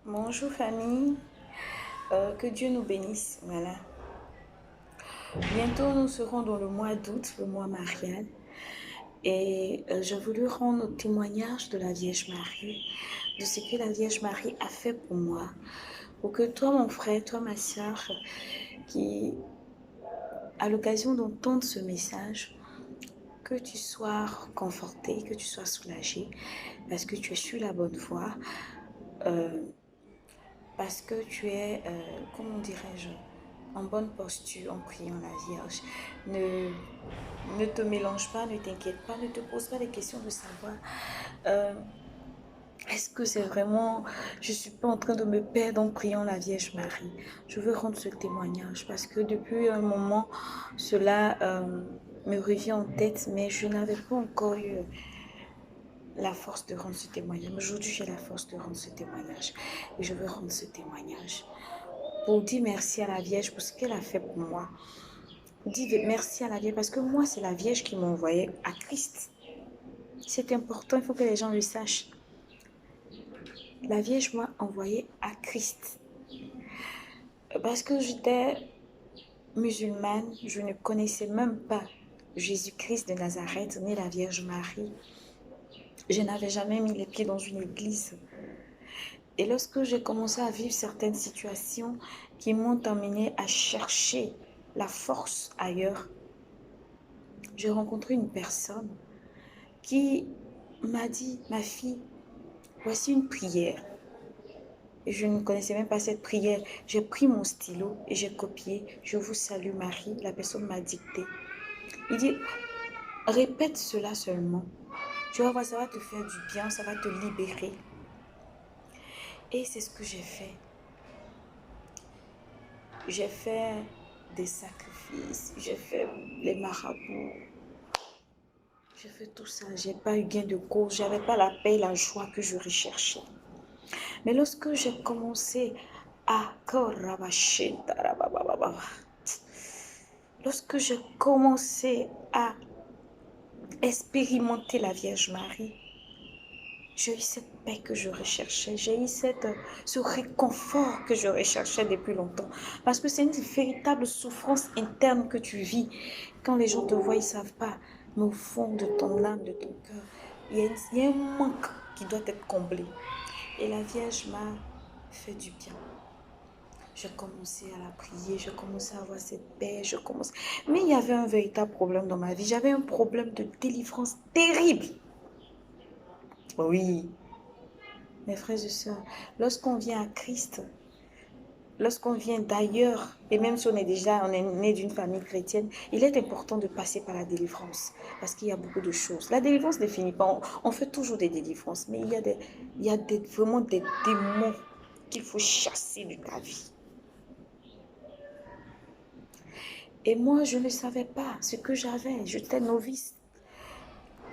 Bonjour famille. Que Dieu nous bénisse. Voilà. Bientôt nous serons dans le mois d'août, le mois marial. Et je voulais rendre témoignage de la Vierge Marie, de ce que la Vierge Marie a fait pour moi. Pour que toi mon frère, toi ma soeur, qui à l'occasion d'entendre ce message, que tu sois conforté, que tu sois soulagé, parce que tu es sur la bonne voie. Parce que tu es, comment dirais-je, en bonne posture en priant la Vierge. Ne te mélange pas, ne t'inquiète pas, ne te pose pas des questions de savoir euh, est-ce que c'est vraiment, je ne suis pas en train de me perdre en priant la Vierge Marie. Je veux rendre ce témoignage parce que depuis un moment, cela me revient en tête, mais je n'avais pas encore eu la force de rendre ce témoignage. Aujourd'hui, j'ai la force de rendre ce témoignage et je veux rendre ce témoignage pour dire merci à la Vierge pour ce qu'elle a fait pour moi. Pour dire merci à la Vierge parce que moi, c'est la Vierge qui m'a envoyé à Christ. C'est important, il faut que les gens le sachent. La Vierge m'a envoyé à Christ. Parce que j'étais musulmane, je ne connaissais même pas Jésus-Christ de Nazareth, ni la Vierge Marie. Je n'avais jamais mis les pieds dans une église. Et lorsque j'ai commencé à vivre certaines situations qui m'ont amené à chercher la force ailleurs, j'ai rencontré une personne qui m'a dit, ma fille, voici une prière. Et je ne connaissais même pas cette prière. J'ai pris mon stylo et j'ai copié. Je vous salue Marie. La personne m'a dicté. Il dit, répète cela seulement. Tu vas voir, ça va te faire du bien, ça va te libérer. Et c'est ce que j'ai fait. J'ai fait des sacrifices, j'ai fait les marabouts. J'ai fait tout ça. J'ai pas eu gain de cause. J'avais pas la paix et la joie que je recherchais. Mais lorsque j'ai commencé à lorsque j'ai commencé à expérimenter la Vierge Marie, j'ai eu cette paix que je recherchais, j'ai eu ce réconfort que je recherchais depuis longtemps. Parce que c'est une véritable souffrance interne que tu vis. Quand les gens te voient, ils ne savent pas. Mais au fond de ton âme, de ton cœur, il y a un manque qui doit être comblé. Et la Vierge m'a fait du bien. J'ai commencé à la prier, j'ai commencé à avoir cette paix, Mais il y avait un véritable problème dans ma vie. J'avais un problème de délivrance terrible. Oui, mes frères et sœurs, lorsqu'on vient à Christ, lorsqu'on vient d'ailleurs, et même si on est né d'une famille chrétienne, il est important de passer par la délivrance, parce qu'il y a beaucoup de choses. La délivrance ne finit pas, on fait toujours des délivrances, mais il y a vraiment des démons qu'il faut chasser de ta vie. Et moi, je ne savais pas ce que j'avais. J'étais novice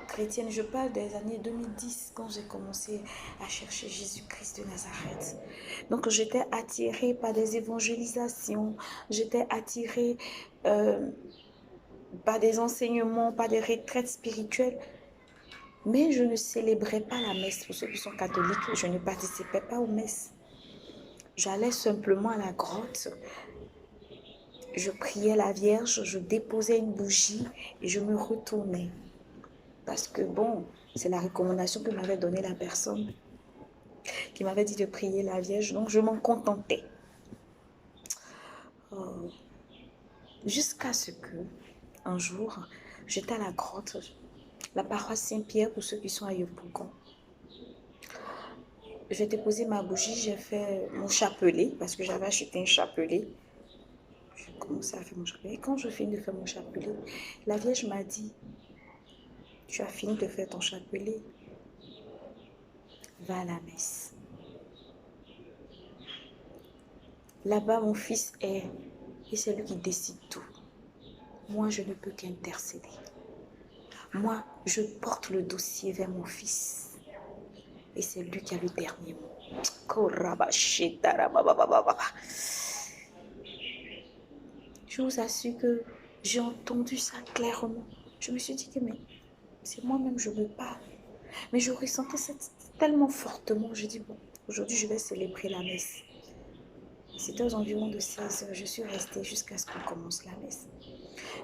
chrétienne. Je parle des années 2010 quand j'ai commencé à chercher Jésus-Christ de Nazareth. Donc, j'étais attirée par des évangélisations. J'étais attirée par des enseignements, par des retraites spirituelles. Mais je ne célébrais pas la messe. Pour ceux qui sont catholiques, je ne participais pas aux messes. J'allais simplement à la grotte. Je priais la Vierge, je déposais une bougie et je me retournais. Parce que bon, c'est la recommandation que m'avait donnée la personne qui m'avait dit de prier la Vierge. Donc je m'en contentais. Oh. Jusqu'à ce que, un jour, j'étais à la grotte, la paroisse Saint-Pierre pour ceux qui sont à Yopougon. J'ai déposé ma bougie, j'ai fait mon chapelet parce que j'avais acheté un chapelet. J'ai commencé à faire mon chapelet. Et quand je finis de faire mon chapelet, la Vierge m'a dit, tu as fini de faire ton chapelet, va à la messe. Là-bas, mon fils est, et c'est lui qui décide tout. Moi, je ne peux qu'intercéder. Moi, je porte le dossier vers mon fils. Et c'est lui qui a le dernier mot. Je vous assure que j'ai entendu ça clairement. Je me suis dit que mais c'est moi-même, je me parle. Mais je ressentais ça tellement fortement. Je dis bon, Aujourd'hui, je vais célébrer la messe. C'était aux environs de 16 heures. Je suis restée jusqu'à ce qu'on commence la messe.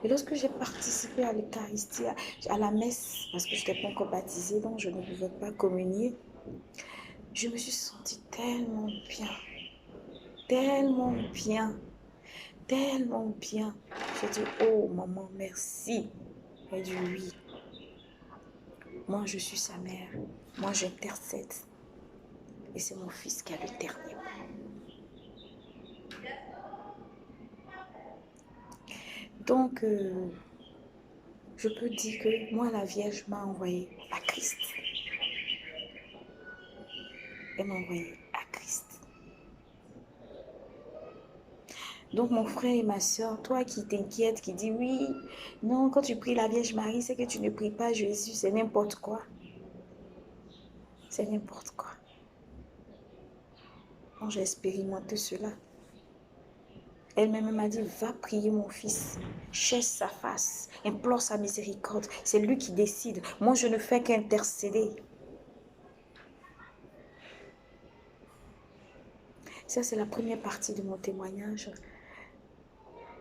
Et lorsque j'ai participé à l'Eucharistie, à la messe, parce que je n'étais pas encore baptisée, donc je ne pouvais pas communier, je me suis sentie tellement bien, tellement bien, tellement bien. J'ai dit, oh maman, merci. Elle dit oui. Moi, je suis sa mère. Moi, j'intercède. Et c'est mon fils qui a le dernier mot. Donc, je peux dire que moi, la Vierge m'a envoyé à Christ. Elle m'a envoyé à Christ. Donc, mon frère et ma soeur, toi qui t'inquiètes, qui dis oui, non, quand tu pries la Vierge Marie, c'est que tu ne pries pas Jésus, c'est n'importe quoi. C'est n'importe quoi. Quand j'ai expérimenté cela, elle-même m'a dit, va prier mon fils, cherche sa face, implore sa miséricorde. C'est lui qui décide. Moi, je ne fais qu'intercéder. Ça, c'est la première partie de mon témoignage.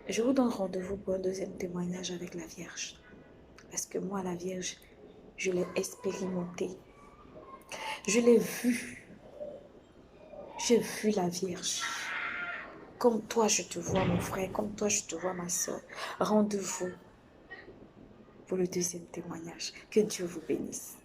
Je vous donne rendez-vous pour un deuxième témoignage avec la Vierge. Parce que moi, la Vierge, je l'ai expérimentée. Je l'ai vue. J'ai vu la Vierge. Comme toi, je te vois, mon frère. Comme toi, je te vois, ma soeur. Rendez-vous pour le deuxième témoignage. Que Dieu vous bénisse.